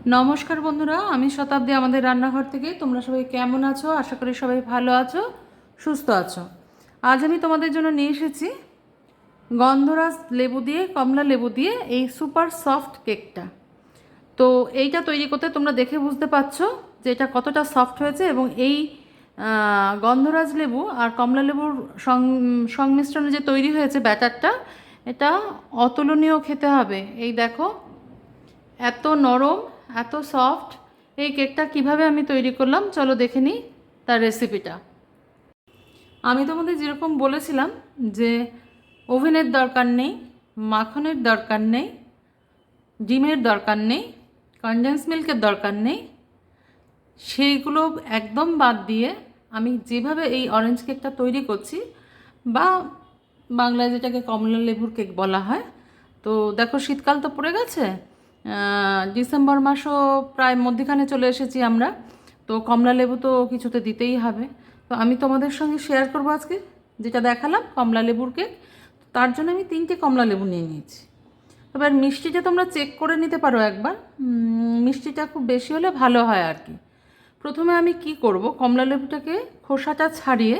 নমস্কার বন্ধুরা, আমি শতাব্দী আমাদের রান্নাঘর থেকে। তোমরা সবাই কেমন আছো? আশা করি সবাই ভালো আছো, সুস্থ আছো। আজ আমি তোমাদের জন্য নিয়ে এসেছি গন্ধরাজ লেবু দিয়ে, কমলা লেবু দিয়ে এই সুপার সফট কেকটা। তো এইটা তৈরি করতে তোমরা দেখে বুঝতে পারছো যে এটা কতটা সফট হয়েছে, এবং এই গন্ধরাজ লেবু আর কমলা লেবুর সংমিশ্রণে যে তৈরি হয়েছে ব্যাটারটা, এটা অতুলনীয় খেতে হবে। এই দেখো, এত নরম, এত সফট। এই কেকটা কিভাবে আমি তৈরি করলাম চলো দেখে নিই তার রেসিপিটা। আমি তোমাদের যেরকম বলেছিলাম যে ওভেনের দরকার নেই, মাখনের দরকার নেই, ডিমের দরকার নেই, কনডেন্স মিল্কের দরকার নেই, সেইগুলো একদম বাদ দিয়ে আমি যেভাবে এই অরেঞ্জ কেকটা তৈরি করছি, বা বাংলায় যেটাকে কমলা লেবুর কেক বলা হয়। তো দেখো, শীতকাল তো পড়ে গেছে, ডিসেম্বর মাসও প্রায় মধ্যখানে চলে এসেছি আমরা। তো কমলা লেবু তো কিছুতে দিতেই হবে। তো আমি তোমাদের সঙ্গে শেয়ার করবো আজকে যেটা দেখালাম কমলা লেবুর কেক। তার জন্য আমি 3টে কমলা লেবু নিয়ে নিয়েছি। এবার মিষ্টিটা তোমরা চেক করে নিতে পারো একবার, মিষ্টিটা খুব বেশি হলে ভালো হয় আর কি। প্রথমে আমি কি করব, কমলা লেবুটাকে খোসাটা ছাড়িয়ে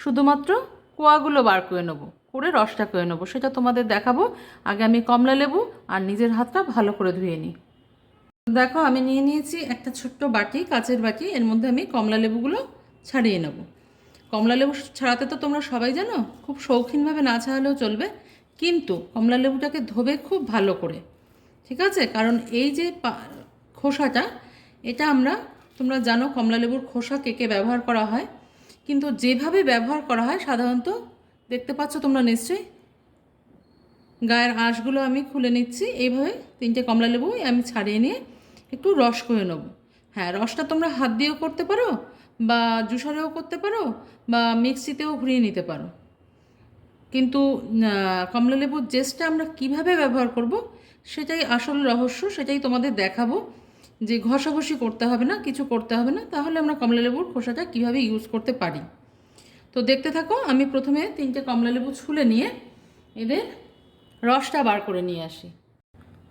শুধুমাত্র কোয়াগুলো বার করে নেবো, করে রসটা করে নেবো, সেটা তোমাদের দেখাবো। আগে আমি কমলা লেবু আর নিজের হাতটা ভালো করে ধুয়ে নিই। দেখো, আমি নিয়ে নিয়েছি একটা ছোট্ট বাটি, কাচের বাটি। এর মধ্যে আমি কমলা লেবুগুলো ছাড়িয়ে নেব। কমলা লেবু ছাড়াতে তো তোমরা সবাই জানো, খুব শৌখিনভাবে না ছাড়ালেও চলবে, কিন্তু কমলা লেবুটাকে ধোবে খুব ভালো করে, ঠিক আছে? কারণ এই যে খোসাটা, এটা তোমরা জানো কমলা লেবুর খোসা কেকে ব্যবহার করা হয়, কিন্তু যেভাবে ব্যবহার করা হয় সাধারণত দেখতে পাচ্ছ তোমরা নিশ্চয়ই, গায়ের আঁশগুলো আমি খুলে নিচ্ছি। এইভাবে 3টে কমলা লেবু আমি ছাড়িয়ে নিয়ে একটু রস করে নেব। হ্যাঁ, রসটা তোমরা হাত দিয়েও করতে পারো, বা জুসারেও করতে পারো, বা মিক্সিতেও ঘুরিয়ে নিতে পারো। কিন্তু কমলা লেবুর জেসটা আমরা কিভাবে ব্যবহার করব সেটাই আসল রহস্য, সেটাই তোমাদের দেখাবো। যে ঘষাঘষি করতে হবে না, কিছু করতে হবে না, তাহলে আমরা কমলা লেবুর খোসাটা কীভাবে ইউজ করতে পারি। তো দেখতে থাকো। আমি প্রথমে 3টে কমলা লেবু ছুলে নিয়ে এদের রসটা বার করে নিয়ে আসি।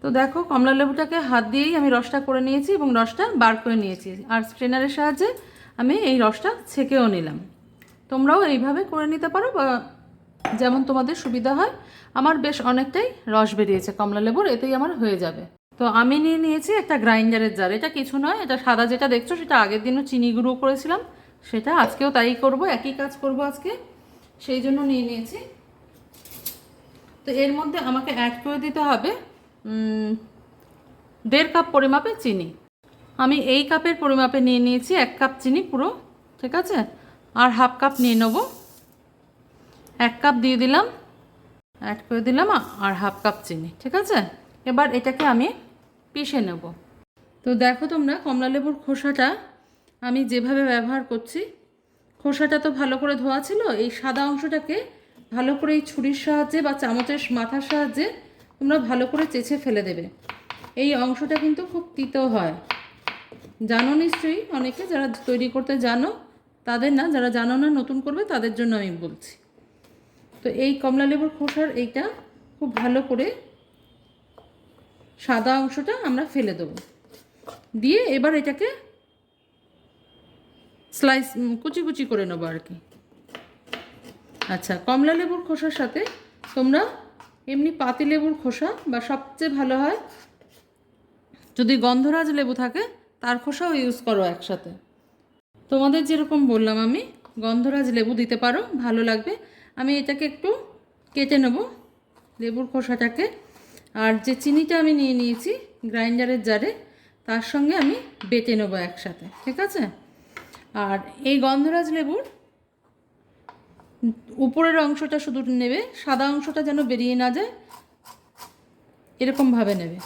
তো দেখো, কমলা লেবুটাকে হাত দিয়েই আমি রসটা করে নিয়েছি এবং রসটা বার করে নিয়েছি, আর স্ট্রেনারের সাহায্যে আমি এই রসটা ছেঁকেও নিলাম। তোমরাও এইভাবে করে নিতে পারো, বা যেমন তোমাদের সুবিধা হয়। আমার বেশ অনেকটাই রস বেরিয়েছে কমলা লেবুর, এতেই আমার হয়ে যাবে। তো আমি নিয়ে নিয়েছি একটা গ্রাইন্ডারের জার। এটা কিছু নয়, এটা সাদা যেটা দেখছো সেটা আগের দিনও চিনি গুঁড়ো করেছিলাম, সেটা আজকেও তাই করব, একই কাজ করব আজকে, সেই জন্য নিয়ে নিয়েছি। তো এর মধ্যে আমাকে অ্যাড করে দিতে হবে 1.5 কাপ পরিমাপে চিনি। আমি এই কাপের পরিমাপে নিয়ে নিয়েছি 1 কাপ চিনি পুরো, ঠিক আছে? আর 1/2 কাপ নিয়ে নেব। 1 কাপ দিয়ে দিলাম, অ্যাড করে দিলাম, আর 1/2 কাপ চিনি, ঠিক আছে? এবার এটাকে আমি পিষে নেব। তো দেখো তোমরা, কমলা লেবুর খোসাটা আমি যেভাবে ব্যবহার করছি, খোসাটা তো ভালো করে ধোয়া ছিল। এই সাদা অংশটাকে ভালো করে এই ছুরির সাহায্যে বা চামচের মাথার সাহায্যে তোমরা ভালো করে চেঁচে ফেলে দেবে। এই অংশটা কিন্তু খুব তিতো হয়, জানো নিশ্চয়ই অনেকে, যারা তৈরি করতে জানো তাদের না, যারা জানো না নতুন করবে তাদের জন্য আমি বলছি। তো এই কমলা লেবুর খোসার এইটা খুব ভালো করে সাদা অংশটা আমরা ফেলে দেবো, দিয়ে এবার এটাকে স্লাইস কুচি কুচি করে নেবো আর কি। আচ্ছা, কমলা লেবুর খোসার সাথে তোমরা এমনি পাতি লেবুর খোসা, বা সবচেয়ে ভালো হয় যদি গন্ধরাজ লেবু থাকে তার খোসাও ইউজ করো একসাথে। তোমাদের যেরকম বললাম আমি, গন্ধরাজ লেবু দিতে পারো, ভালো লাগবে। আমি এটাকে একটু কেটে নেব লেবুর খোসাটাকে, আর যে চিনিটা আমি নিয়ে নিয়েছি গ্রাইন্ডারের জারে, তার সঙ্গে আমি বেটে নেবো একসাথে, ঠিক আছে? আর এই গন্ধরাজ লেবুর উপরের অংশটা শুধু নেবে, সাদা অংশটা যেন বেরিয়ে না যায়, এরকমভাবে নেবে।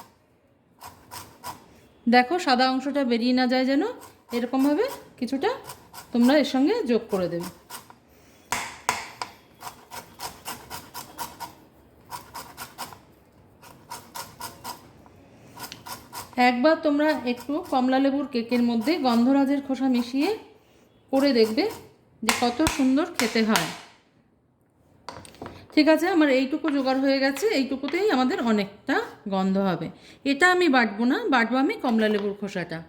দেখো, সাদা অংশটা বেরিয়ে না যায় যেন, এরকমভাবে কিছুটা তোমরা এর সঙ্গে যোগ করে দেবে। একবার তোমরা একটু কমলা লেবুর কেকের মধ্যে গন্ধরাজের খোসা মিশিয়ে করে দেখবে যে কত সুন্দর খেতে হয়। ঠিক আছে, আমার এইটুকু জোগাড় হয়ে গেছে। এইটুকুতেই আমাদের অনেকটা গন্ধ হবে। এটা আমি বাটবো না, বাটবো আমি কমলা লেবুর খোসাটা।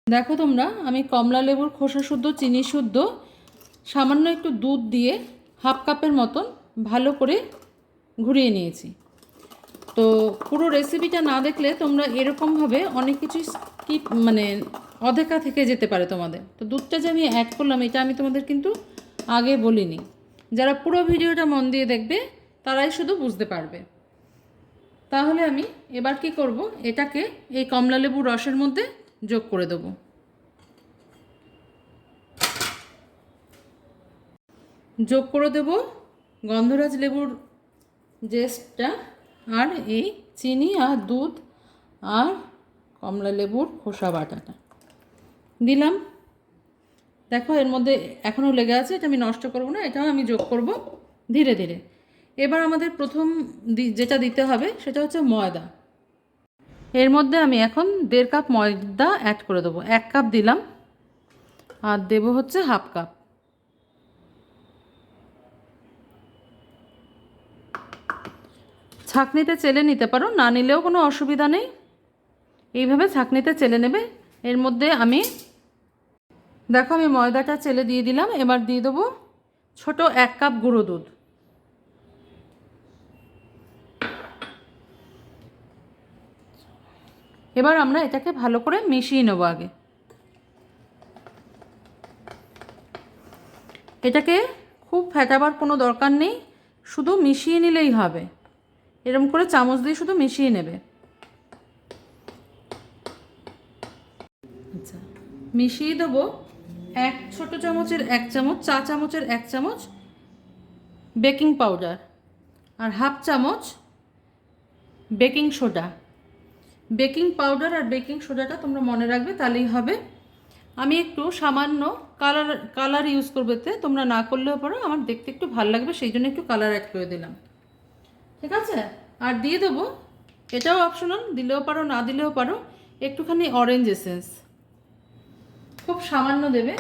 দেখো তোমরা, আমি কমলা লেবুর খোসা শুদ্ধ, চিনি শুদ্ধ, সামান্য একটু দুধ দিয়ে হাফ কাপের মতন ভালো করে ঘুরিয়ে নিয়েছি। তো পুরো রেসিপিটা না দেখলে তোমরা এরকমভাবে অনেক কিছু স্কিপ, মানে অদেখা থেকে যেতে পারে তোমাদের। তো দুধটা যে আমি অ্যাড করলাম, এটা আমি তোমাদের কিন্তু আগে বলিনি। যারা পুরো ভিডিওটা মন দিয়ে দেখবে তারাই শুধু বুঝতে পারবে। তাহলে আমি এবার কি করব, এটাকে এই কমলা লেবুর রসের মধ্যে যোগ করে দেবো। যোগ করে দেব গন্ধরাজ লেবুর জেস্টটা, আর এই চিনি আর দুধ আর কমলা লেবুর খোসা বাটাটা দিলাম। দেখো এর মধ্যে এখনও লেগে আছে, এটা আমি নষ্ট করব না, এটাও আমি যোগ করব ধীরে ধীরে। এবার আমাদের প্রথম যেটা দিতে হবে সেটা হচ্ছে ময়দা। এর মধ্যে আমি এখন 1.5 কাপ ময়দা অ্যাড করে দেবো। 1 কাপ দিলাম আর দেব হচ্ছে হাফ কাপ। ছাঁকনিতে চেলে নিতে পারো, না নিলেও কোনো অসুবিধা নেই। এইভাবে ছাঁকনিতে চেলে নেবে। এর মধ্যে আমি দেখো আমি ময়দাটা চেলে দিয়ে দিলাম। এবার দিয়ে দেবো ছোট 1 কাপ গুঁড়ো দুধ। এবার আমরা এটাকে ভালো করে মিশিয়ে নেব। আগে এটাকে খুব ফেটাবার কোনো দরকার নেই, শুধু মিশিয়ে নিলেই হবে। এরকম করে চামচ দিয়ে শুধু মিশিয়ে নেবে। আচ্ছা, মিশিয়ে দেবো ছোট চামচের 1 চামচ, চা চামচের 1 চামচ বেকিং পাউডার আর হাফ চামচ বেকিং সোডা। বেকিং পাউডার আর বেকিং সোডাটা তোমরা মনে রাখবে, তাহলেই হবে। আমি একটু সামান্য কালার ইউজ করবো, এতে তোমরা না করলেও পারো, আমার দেখতে একটু ভালো লাগবে সেই জন্য একটু কালার অ্যাড করে দিলাম। ঠিক আছে, আর দিয়ে দেবো, এটাও অপশনাল, দিলেও পারো না দিলেও পারো, একটুখানি অরেঞ্জ এসেন্স, খুব সামান্য দেবে।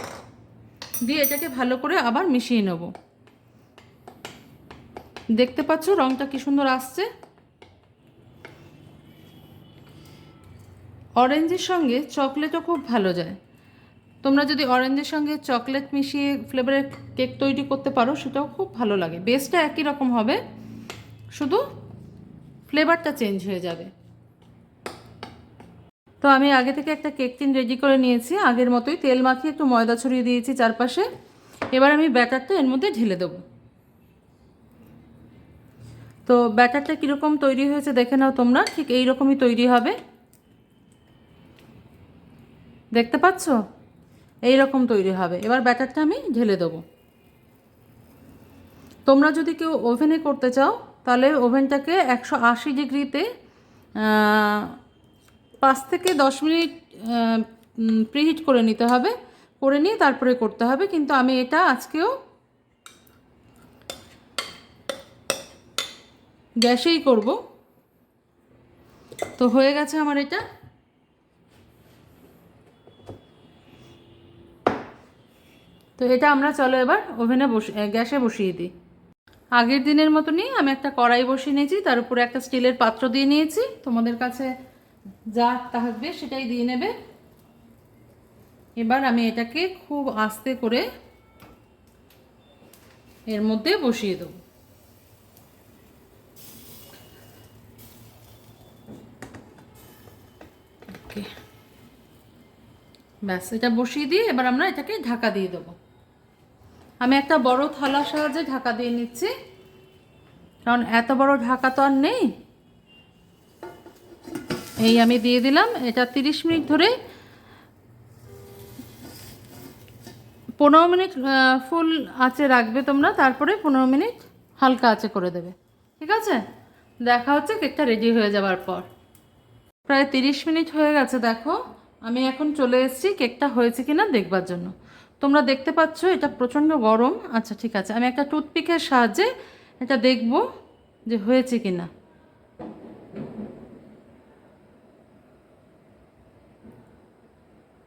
দিয়ে এটাকে ভালো করে আবার মিশিয়ে নেব। দেখতে পাচ্ছ রঙটা কি সুন্দর আসছে। অরেঞ্জের সঙ্গে চকলেটও খুব ভালো যায়। তোমরা যদি অরেঞ্জের সঙ্গে চকলেট মিশিয়ে ফ্লেভারের কেক তৈরি করতে পারো, সেটাও খুব ভালো লাগে। বেসটা একই রকম হবে, শুধু ফ্লেভারটা চেঞ্জ হয়ে যাবে। তো আমি আগে থেকে একটা কেক টিন রেডি করে নিয়েছি, আগের মতোই তেল মাখিয়ে একটু ময়দা ছড়িয়ে দিয়েছি চারপাশে। এবার আমি ব্যাটারটা এর মধ্যে ঢেলে দেবো। তো ব্যাটারটা কীরকম তৈরি হয়েছে দেখে নাও তোমরা, ঠিক এই রকমই তৈরি হবে। দেখতে পাচ্ছ, এই রকম তৈরি হবে। এবার ব্যাটারটা আমি ঢেলে দেবো। তোমরা যদি কেউ ওভেনে করতে চাও, তাহলে ওভেনটাকে 180 ডিগ্রিতে 5 থেকে 10 মিনিট প্রিহিট করে নিতে হবে। করে নিয়ে তারপরে করতে হবে, কিন্তু আমি এটা আজকেও গ্যাসেই করব। তো হয়ে গেছে আমার এটা। তো এটা আমরা চলো এবার ওভেনে গ্যাসে বসিয়ে দিই। আগের দিনের মতনই আমি একটা কড়াই বসিয়ে নিয়েছি, তার উপরে একটা স্টিলের পাত্র দিয়ে নিয়েছি। তোমাদের কাছে যা থাকবে সেটাই দিয়ে নেবে। এবার আমি এটাকে খুব আস্তে করে এর মধ্যে বসিয়ে দেবো। ব্যাস, এটা বসিয়ে দিয়ে এবার আমরা এটাকে ঢাকা দিয়ে দেবো। আমি একটা বড় থালার সাহায্যে ঢাকা দিয়ে নিচ্ছি, কারণ এত বড় ঢাকা তো আর নেই। এই আমি দিয়ে দিলাম। এটা 30 মিনিট ধরে, 15 মিনিট ফুল আঁচে রাখবে তোমরা, তারপরে 15 মিনিট হালকা আঁচে করে দেবে। ঠিক আছে, দেখা হচ্ছে কেকটা রেডি হয়ে যাওয়ার পর। প্রায় 30 মিনিট হয়ে গেছে। দেখো আমি এখন চলে এসেছি কেকটা হয়েছে কিনা দেখবার জন্য। তোমরা দেখতে পাচ্ছ এটা প্রচণ্ড গরম। আচ্ছা ঠিক আছে, আমি একটা টুথপিকের সাহায্যে এটা দেখব যে হয়েছে কিনা।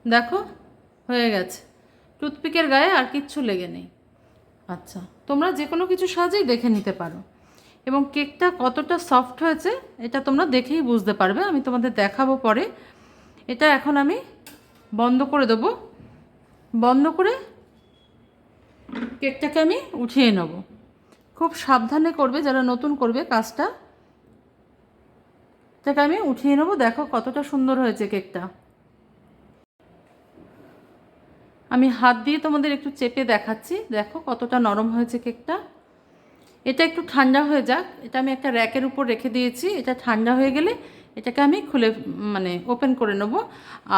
দেখো হয়ে গেছে, টুথপিকের গায়ে আর কিচ্ছু লেগে নেই। আচ্ছা, তোমরা যে কোনো কিছু সাজেই দেখে নিতে পারো। এবং কেকটা কতটা সফট হয়েছে এটা তোমরা দেখেই বুঝতে পারবে, আমি তোমাদের দেখাবো পরে। এটা এখন আমি বন্ধ করে দেবো, বন্ধ করে কেকটাকে আমি উঠিয়ে নেব। খুব সাবধানে করবে যারা নতুন করবে কাজটা। এটাকে আমি উঠিয়ে নেব। দেখো কতটা সুন্দর হয়েছে কেকটা। আমি হাত দিয়ে তোমাদের একটু চেপে দেখাচ্ছি, দেখো কতটা নরম হয়েছে কেকটা। এটা একটু ঠান্ডা হয়ে যাক, এটা আমি একটা র্যাকের উপর রেখে দিয়েছি। এটা ঠান্ডা হয়ে গেলে এটাকে আমি খুলে ওপেন করে নেব।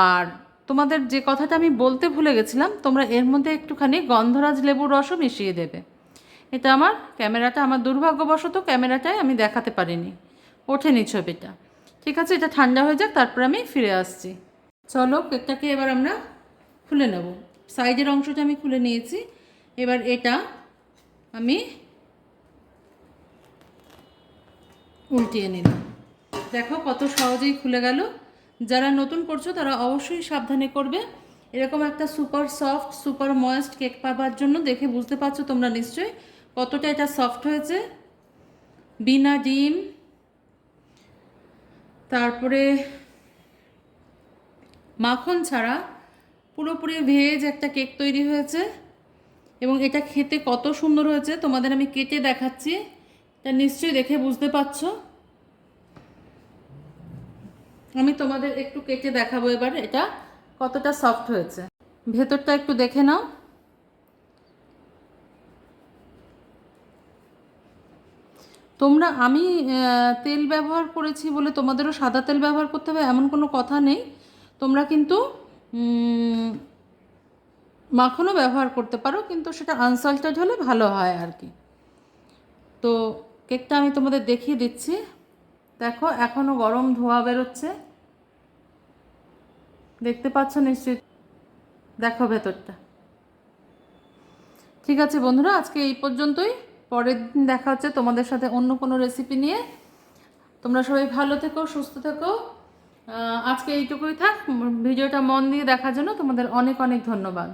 আর তোমাদের যে কথাটা আমি বলতে ভুলে গেছিলাম, তোমরা এর মধ্যে একটুখানি গন্ধরাজ লেবুর রসও মিশিয়ে দেবে। এটা আমার ক্যামেরাটা, আমার দুর্ভাগ্যবশত ক্যামেরাটায় আমি দেখাতে পারিনি, ওঠেনি ছবিটা। ঠিক আছে, এটা ঠান্ডা হয়ে যাক, তারপর আমি ফিরে আসছি। চলো কেকটাকে এবার আমরা খুলে নেব। সাইডের অংশটা আমি খুলে নিয়েছি, এবার এটা আমি উল্টিয়ে নিলাম। দেখো কত সহজেই খুলে গেল। যারা নতুন করছো তারা অবশ্যই সাবধানে করবে। এরকম একটা super soft super moist cake পাবার জন্য দেখে বুঝতে পারছো তোমরা নিশ্চয়ই কতটা এটা সফট হয়েছে। বিনা ডিম, তারপরে মাখন ছাড়া পুরোপুরি ভেজ একটা কেক তৈরি হয়েছে। এবং এটা খেতে কত সুন্দর হয়েছে তোমাদের আমি কেটে দেখাচ্ছি, এটা নিশ্চয়ই দেখে বুঝতে পারছো। আমি তোমাদের একটু কেটে দেখাবো এবার এটা কতটা সফট হয়েছে। ভেতরটা একটু দেখে নাও। তোমরা আমি তেল ব্যবহার করেছি বলে তোমাদেরও সাদা তেল ব্যবহার করতে হবে এমন কোনো কথা নেই। তোমরা কিন্তু মাখনও ব্যবহার করতে পারো, কিন্তু সেটা আনসল্টেড হলে ভালো হয় আর কি। তো কেকটা আমি তোমাদের দেখিয়ে দিচ্ছি। দেখো এখনও গরম ধোঁয়া বেরোচ্ছে, দেখতে পাচ্ছ নিশ্চয়ই। দেখো ভেতরটা। ঠিক আছে বন্ধুরা, আজকে এই পর্যন্তই। পরের দিন দেখা হচ্ছে তোমাদের সাথে অন্য কোনো রেসিপি নিয়ে। তোমরা সবাই ভালো থেকো, সুস্থ থেকো। আজকে এইটুকুই থাক। ভিডিওটা মন দিয়ে দেখার জন্য তোমাদের অনেক অনেক ধন্যবাদ।